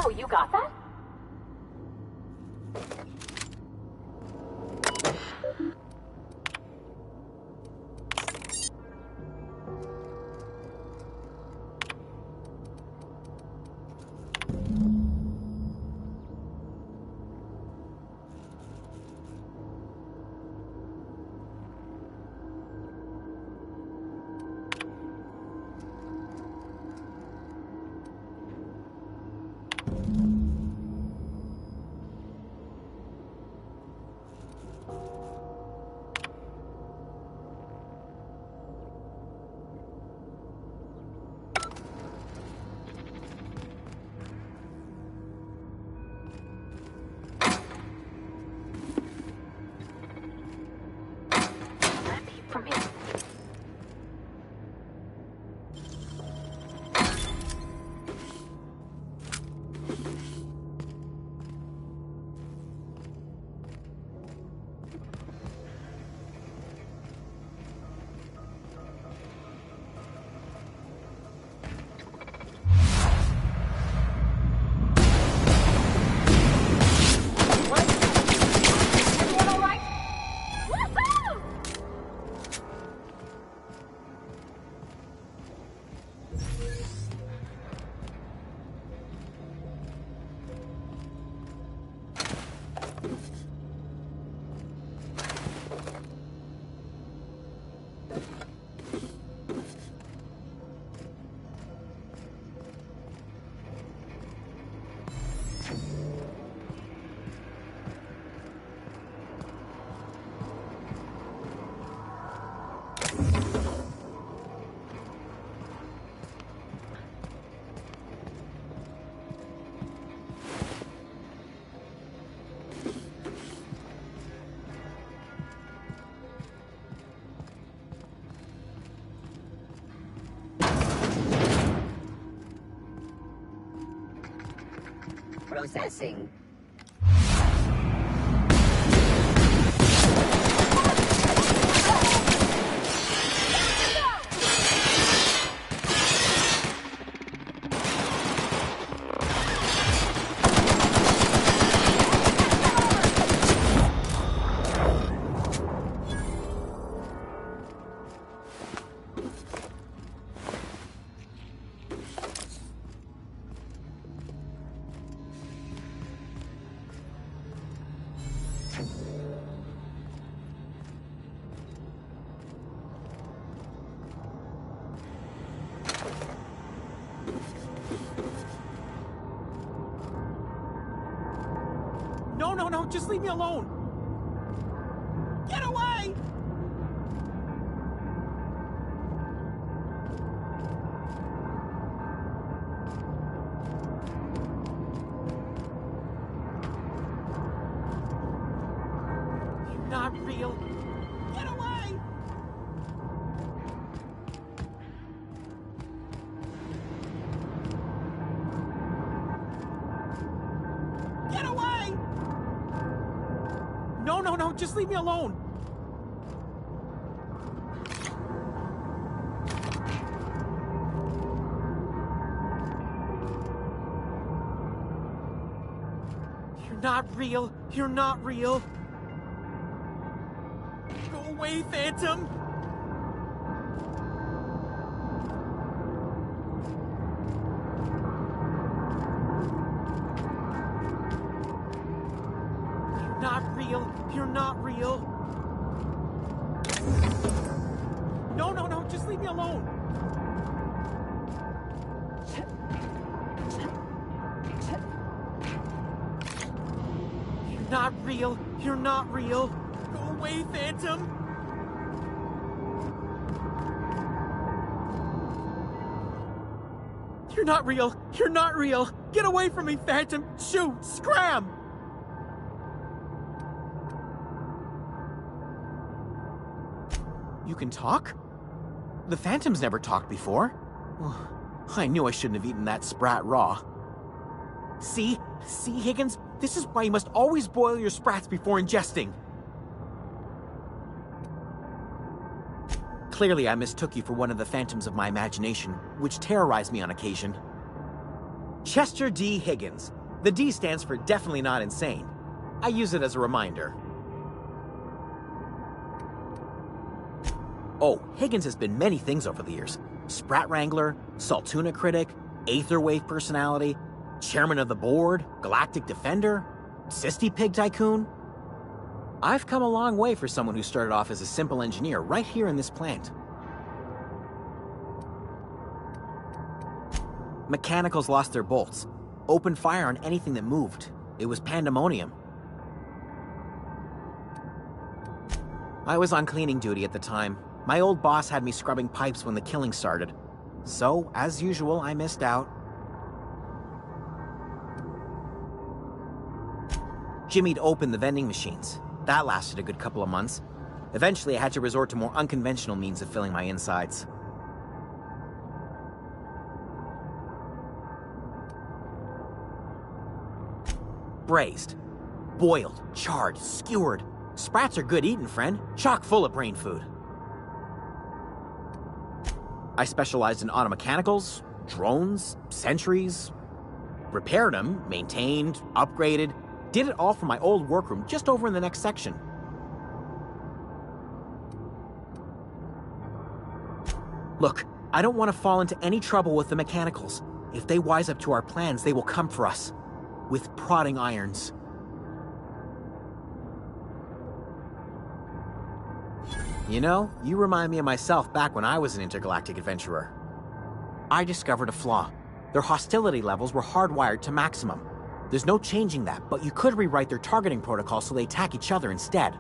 So, you got that? From here. Processing. No, just leave me alone! Get away! You're not real. Get away! Get away! No, just leave me alone! You're not real! Go away, Phantom! You're not real! No, just leave me alone! You're not real! Go away, Phantom! You're not real! Get away from me, Phantom! Shoot! Scram! You can talk? The Phantom's never talked before. I knew I shouldn't have eaten that sprat raw. See, Higgins? This is why you must always boil your sprats before ingesting. Clearly, I mistook you for one of the phantoms of my imagination, which terrorized me on occasion. Chester D. Higgins. The D stands for definitely not insane. I use it as a reminder. Oh, Higgins has been many things over the years. Sprat Wrangler, Saltuna critic, Aetherwave personality, chairman of the board, galactic defender, Sisty Pig tycoon. I've come a long way for someone who started off as a simple engineer right here in this plant. Mechanicals lost their bolts. Opened fire on anything that moved. It was pandemonium. I was on cleaning duty at the time. My old boss had me scrubbing pipes when the killing started. So, as usual, I missed out. Jimmy'd opened the vending machines. That lasted a good couple of months. Eventually, I had to resort to more unconventional means of filling my insides. Braised, boiled, charred, skewered. Sprats are good eating, friend. Chock full of brain food. I specialized in automechanicals, drones, sentries. Repaired them, maintained, upgraded. Did it all from my old workroom just over in the next section. Look, I don't want to fall into any trouble with the mechanicals. If they wise up to our plans, they will come for us. With prodding irons. You know, you remind me of myself back when I was an intergalactic adventurer. I discovered a flaw. Their hostility levels were hardwired to maximum. There's no changing that, but you could rewrite their targeting protocol so they attack each other instead.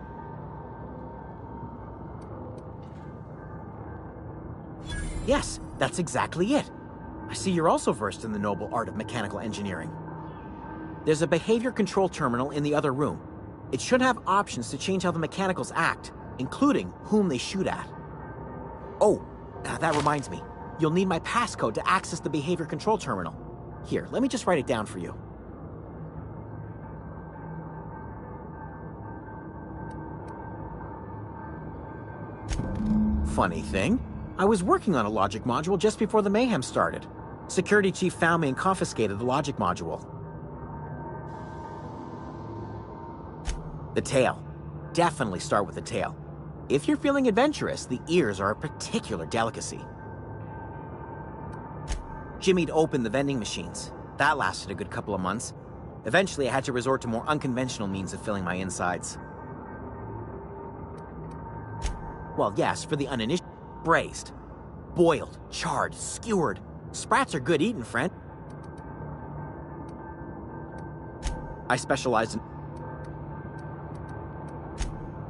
Yes, that's exactly it. I see you're also versed in the noble art of mechanical engineering. There's a behavior control terminal in the other room. It should have options to change how the mechanicals act, including whom they shoot at. Oh, that reminds me. You'll need my passcode to access the behavior control terminal. Here, let me just write it down for you. Funny thing, I was working on a logic module just before the mayhem started. Security chief found me and confiscated the logic module. The tail. Definitely start with the tail. If you're feeling adventurous, the ears are a particular delicacy. Jimmy'd opened the vending machines. That lasted a good couple of months. Eventually, I had to resort to more unconventional means of filling my insides. Well, yes, for the uninitiated. Braised, boiled, charred, skewered. Sprats are good eating, friend. I specialized in...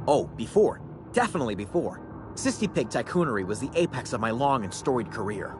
Oh, before. Definitely before. Sisty Pig tycoonery was the apex of my long and storied career.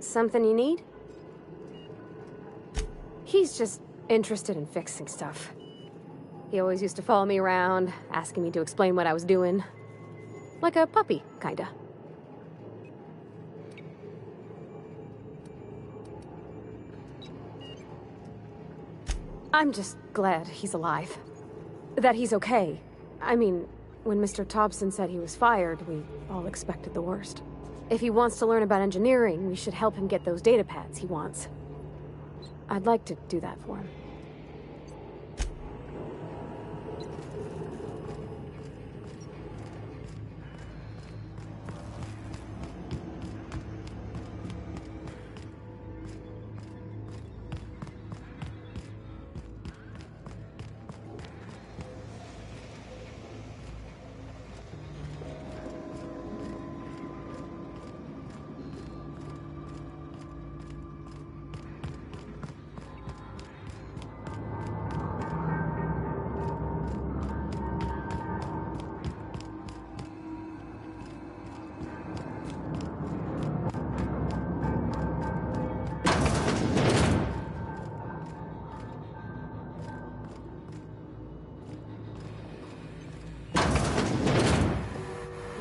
Something you need? He's just interested in fixing stuff. He always used to follow me around, asking me to explain what I was doing. Like a puppy, kinda. I'm just glad he's alive. That he's okay. I mean, when Mr. Thompson said he was fired, we all expected the worst. If he wants to learn about engineering, we should help him get those data pads he wants. I'd like to do that for him.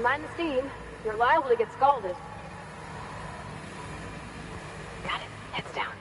Mind the steam. You're liable to get scalded. Got it. Heads down.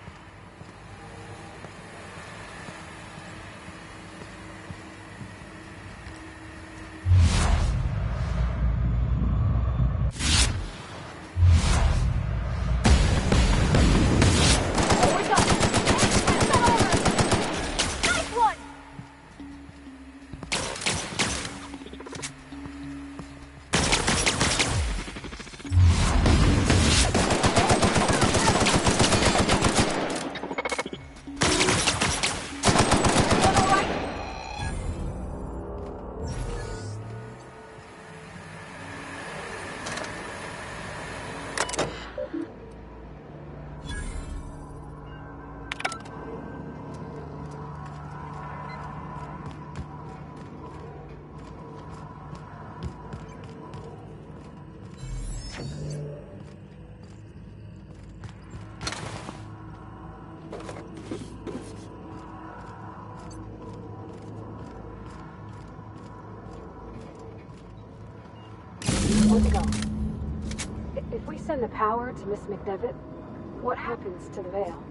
Where'd to go? If we send the power to Miss McDevitt, what happens to the veil?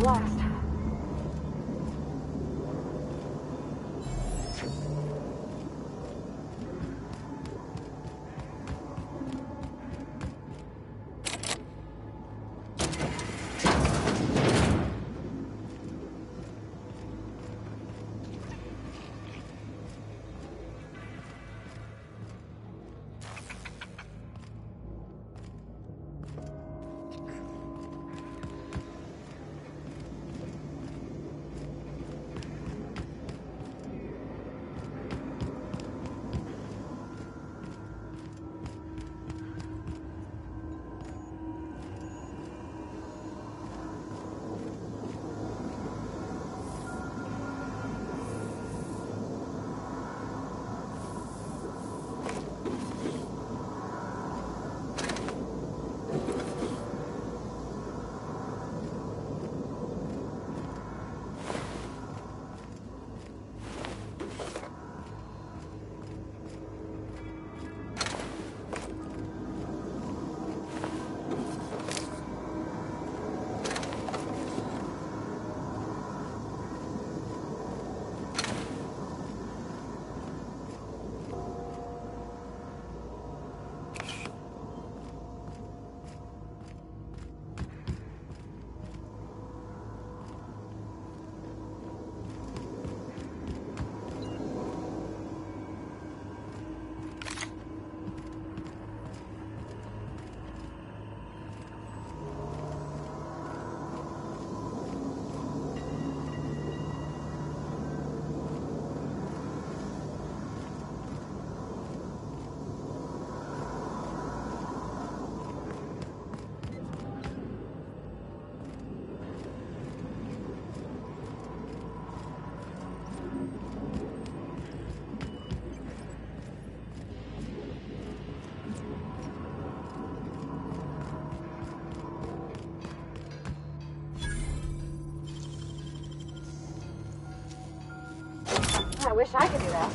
Last. wish I could do that.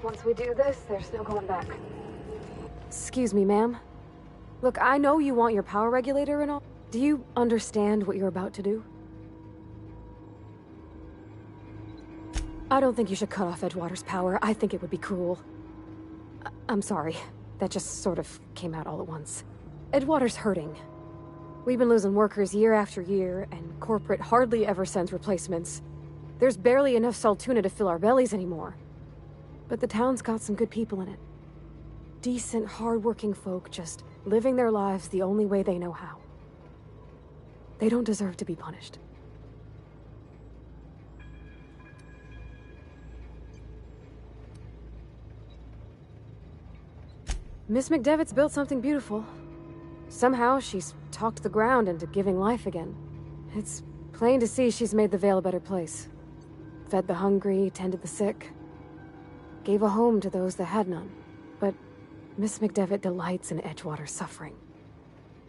Once we do this, there's no going back. Excuse me, ma'am. Look, I know you want your power regulator and all. Do you understand what you're about to do? I don't think you should cut off Edgewater's power. I think it would be cruel. I'm sorry. That just sort of came out all at once. Edgewater's hurting. We've been losing workers year after year, and corporate hardly ever sends replacements. There's barely enough Saltuna to fill our bellies anymore. But the town's got some good people in it. Decent, hard-working folk just living their lives the only way they know how. They don't deserve to be punished. Miss McDevitt's built something beautiful. Somehow she's talked the ground into giving life again. It's plain to see she's made the Vale a better place. Fed the hungry, tended the sick. Gave a home to those that had none. But Miss McDevitt delights in Edgewater's suffering.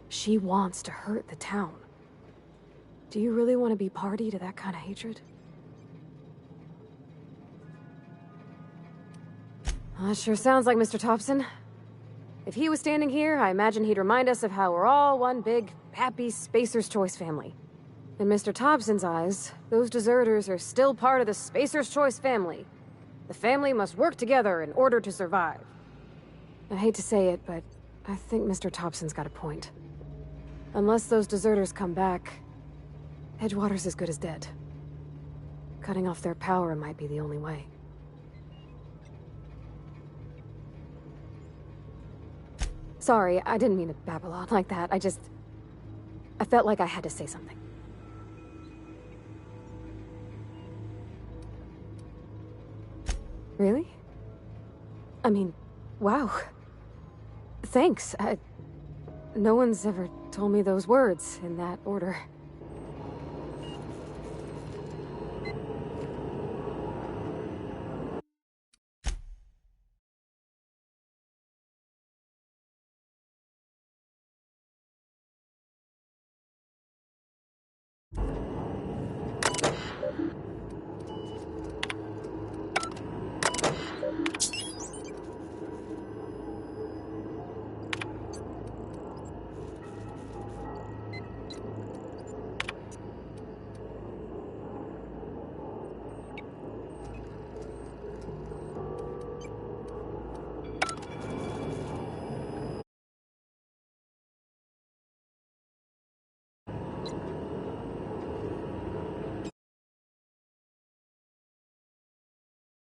She wants to hurt the town. Do you really want to be party to that kind of hatred? That sure sounds like Mr. Thompson. If he was standing here, I imagine he'd remind us of how we're all one big, happy Spacer's Choice family. In Mr. Thompson's eyes, those deserters are still part of the Spacer's Choice family. The family must work together in order to survive. I hate to say it, but I think Mr. Thompson's got a point. Unless those deserters come back, Edgewater's as good as dead. Cutting off their power might be the only way. Sorry, I didn't mean to babble on like that. I felt like I had to say something. Really? I mean, wow. Thanks. No one's ever told me those words in that order.